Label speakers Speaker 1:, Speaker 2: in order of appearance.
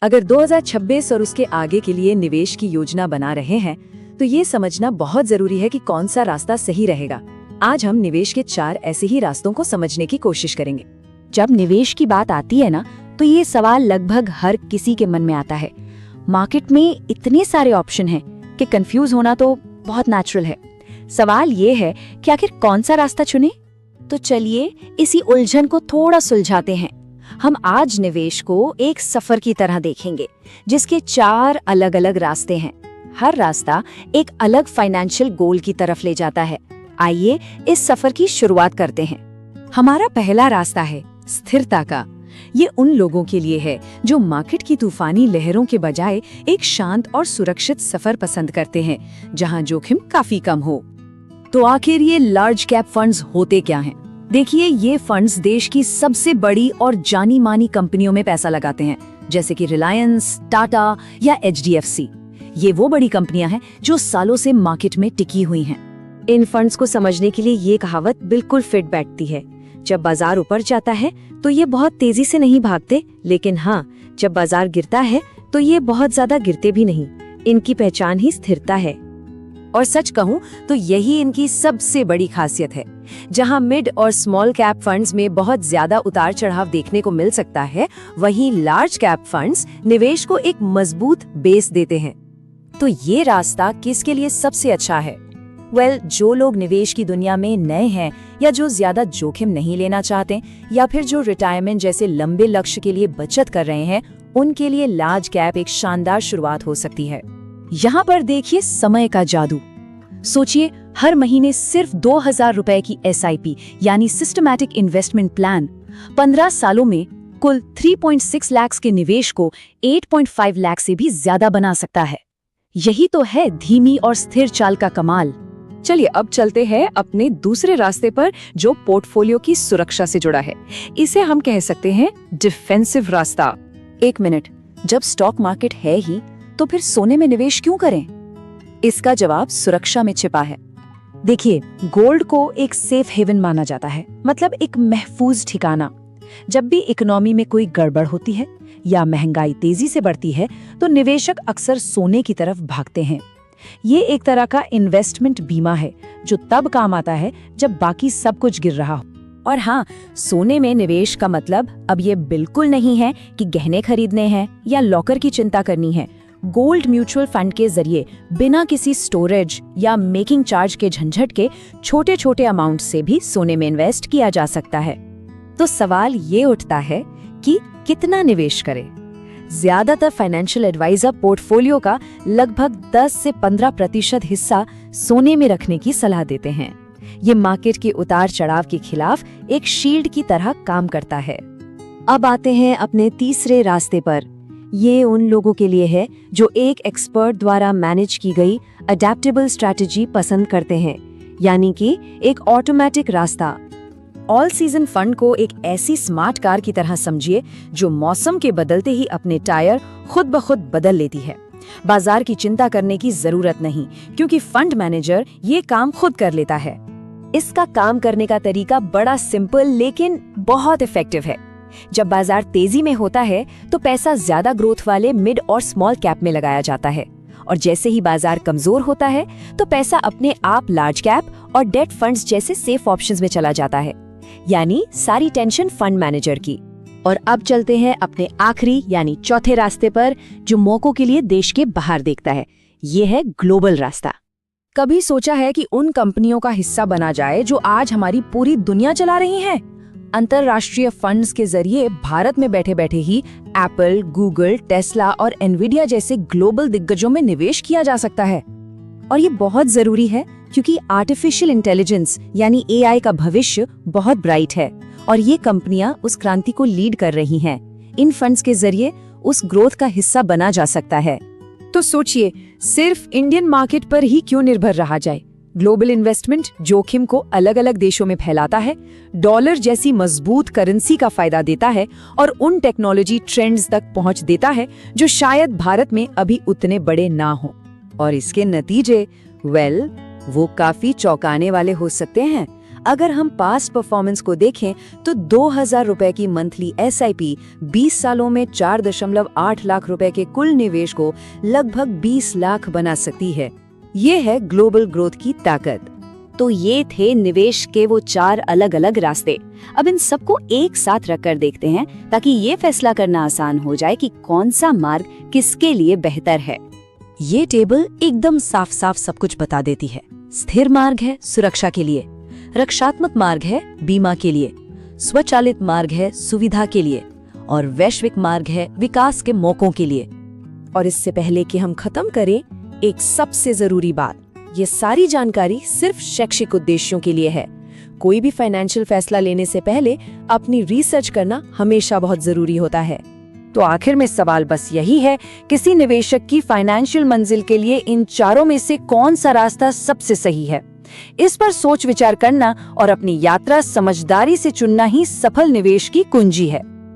Speaker 1: अगर 2026 और उसके आगे के लिए निवेश की योजना बना रहे हैं तो ये समझना बहुत जरूरी है कि कौन सा रास्ता सही रहेगा। आज हम निवेश के 4 ऐसे ही रास्तों को समझने की कोशिश करेंगे।
Speaker 2: जब निवेश की बात आती है ना, तो ये सवाल लगभग हर किसी के मन में आता है। मार्केट में इतने सारे ऑप्शन हैं कि कंफ्यूज होना तो बहुत नेचुरल है। सवाल ये है कि आखिर कौन सा रास्ता चुने। तो चलिए इसी उलझन को थोड़ा सुलझाते हैं। हम आज निवेश को एक सफर की तरह देखेंगे जिसके 4 अलग अलग रास्ते हैं। हर रास्ता एक अलग फाइनेंशियल गोल की तरफ ले जाता है। आइए इस सफर की शुरुआत करते हैं।
Speaker 1: हमारा पहला रास्ता है स्थिरता का। ये उन लोगों के लिए है जो मार्केट की तूफानी लहरों के बजाय एक शांत और सुरक्षित सफर पसंद करते हैं, जहां जोखिम काफी कम हो। तो आखिर ये लार्ज कैप फंड्स होते क्या हैं? देखिए, ये फंड्स देश की सबसे बड़ी और जानी मानी कंपनियों में पैसा लगाते हैं, जैसे कि रिलायंस, टाटा या HDFC। ये वो बड़ी कंपनियां हैं जो सालों से मार्केट में टिकी हुई हैं।
Speaker 2: इन फंड्स को समझने के लिए ये कहावत बिल्कुल फिट बैठती है। जब बाजार ऊपर जाता है तो ये बहुत तेजी से नहीं भागते, लेकिन हाँ, जब बाजार गिरता है तो ये बहुत ज्यादा गिरते भी नहीं। इनकी पहचान ही स्थिरता है।
Speaker 1: और सच कहूं तो यही इनकी सबसे बड़ी खासियत है। जहां मिड और स्मॉल कैप फंड्स में बहुत ज्यादा उतार चढ़ाव देखने को मिल सकता है, वहीं लार्ज कैप फंड्स निवेश को एक मजबूत बेस देते हैं। तो ये रास्ता किसके लिए सबसे अच्छा है? जो लोग निवेश की दुनिया में नए हैं, या जो ज्यादा जोखिम नहीं लेना चाहते, या फिर जो रिटायरमेंट जैसे लंबे लक्ष्य के लिए बचत कर रहे हैं, उनके लिए लार्ज कैप एक शानदार शुरुआत हो सकती है। यहाँ पर देखिए समय का जादू। सोचिए, हर महीने सिर्फ 2000 रुपए की SIP यानी सिस्टमैटिक इन्वेस्टमेंट प्लान 15 सालों में कुल 3.6 लाख के निवेश को 8.5 लाख से भी ज्यादा बना सकता है। यही तो है धीमी और स्थिर चाल का कमाल। चलिए अब चलते हैं अपने दूसरे रास्ते पर, जो पोर्टफोलियो की सुरक्षा से जुड़ा है। इसे हम कह सकते हैं डिफेंसिव रास्ता। एक मिनट, जब स्टॉक मार्केट है ही तो फिर सोने में निवेश क्यों करें? इसका जवाब सुरक्षा में छिपा है। देखिए, गोल्ड को एक सेफ हेवन माना जाता है, मतलब एक महफूज ठिकाना। जब भी इकोनॉमी में कोई गड़बड़ होती है या महंगाई तेजी से बढ़ती है तो निवेशक अक्सर सोने की तरफ भागते हैं। ये एक तरह का इन्वेस्टमेंट बीमा है जो तब काम आता है जब बाकी सब कुछ गिर रहा हो। और हाँ, सोने में निवेश का मतलब अब ये बिल्कुल नहीं है कि गहने खरीदने हैं या लॉकर की चिंता करनी है। गोल्ड म्यूचुअल फंड के जरिए बिना किसी स्टोरेज या मेकिंग चार्ज के झंझट के छोटे छोटे अमाउंट से भी सोने में इन्वेस्ट किया जा सकता है। तो सवाल ये उठता है कि कितना निवेश करें? ज्यादातर फाइनेंशियल एडवाइजर पोर्टफोलियो का लगभग 10 से 15% हिस्सा सोने में रखने की सलाह देते हैं। ये मार्केट के उतार चढ़ाव के खिलाफ एक शील्ड की तरह काम करता है। अब आते हैं अपने तीसरे रास्ते पर। ये उन लोगों के लिए है जो एक एक्सपर्ट द्वारा मैनेज की गई अडेप्टेबल स्ट्रैटेजी पसंद करते हैं, यानी कि एक ऑटोमेटिक रास्ता। ऑल सीजन फंड को एक ऐसी स्मार्ट कार की तरह समझिए जो मौसम के बदलते ही अपने टायर खुद ब खुद बदल लेती है। बाजार की चिंता करने की जरूरत नहीं, क्योंकि फंड मैनेजर ये काम खुद कर लेता है। इसका काम करने का तरीका बड़ा सिंपल लेकिन बहुत इफेक्टिव है। जब बाजार तेजी में होता है तो पैसा ज्यादा ग्रोथ वाले मिड और स्मॉल कैप में लगाया जाता है, और जैसे ही बाजार कमजोर होता है तो पैसा अपने आप लार्ज कैप और डेट फंड्स जैसे सेफ ऑप्शंस में चला जाता है। यानी सारी टेंशन फंड मैनेजर की। और अब चलते हैं अपने आखिरी यानी चौथे रास्ते पर, जो मौकों के लिए देश के बाहर देखता है। ये है ग्लोबल रास्ता। कभी सोचा है कि उन कंपनियों का हिस्सा बना जाए जो आज हमारी पूरी दुनिया चला रही हैं? अंतरराष्ट्रीय फंड्स के जरिए भारत में बैठे बैठे ही एप्पल, गूगल, टेस्ला और एनवीडिया जैसे ग्लोबल दिग्गजों में निवेश किया जा सकता है। और ये बहुत जरूरी है क्योंकि आर्टिफिशियल इंटेलिजेंस यानी AI का भविष्य बहुत ब्राइट है, और ये कंपनियां उस क्रांति को लीड कर रही हैं। इन फंड्स के जरिए उस ग्रोथ का हिस्सा बना जा सकता है। तो सोचिए, सिर्फ इंडियन मार्केट पर ही क्यों निर्भर रहा जाए? ग्लोबल इन्वेस्टमेंट जोखिम को अलग अलग देशों में फैलाता है, डॉलर जैसी मजबूत करेंसी का फायदा देता है, और उन टेक्नोलॉजी ट्रेंड्स तक पहुंच देता है जो शायद भारत में अभी उतने बड़े ना हो। और इसके नतीजे वो काफी चौंकाने वाले हो सकते हैं। अगर हम पास्ट परफॉर्मेंस को देखें तो 2000 रुपए की मंथली SIP 20 सालों में 4.8 लाख रुपए के कुल निवेश को लगभग 20 लाख बना सकती है। ये है ग्लोबल ग्रोथ की ताकत।
Speaker 2: तो ये थे निवेश के वो 4 अलग अलग रास्ते। अब इन सबको एक साथ रखकर देखते हैं ताकि ये फैसला करना आसान हो जाए कि कौन सा मार्ग किसके लिए बेहतर है।
Speaker 1: ये टेबल एकदम साफ साफ सब कुछ बता देती है। स्थिर मार्ग है सुरक्षा के लिए, रक्षात्मक मार्ग है बीमा के लिए, स्वचालित मार्ग है सुविधा के लिए और वैश्विक मार्ग है विकास के मौकों के लिए। और इससे पहले कि हम खत्म करें, एक सबसे जरूरी बात, ये सारी जानकारी सिर्फ शैक्षिक उद्देश्यों के लिए है। कोई भी फाइनेंशियल फैसला लेने से पहले अपनी रिसर्च करना हमेशा बहुत जरूरी होता है। तो आखिर में सवाल बस यही है, किसी निवेशक की फाइनेंशियल मंजिल के लिए इन चारों में से कौन सा रास्ता सबसे सही है? इस पर सोच विचार करना और अपनी यात्रा समझदारी से चुनना ही सफल निवेश की कुंजी है।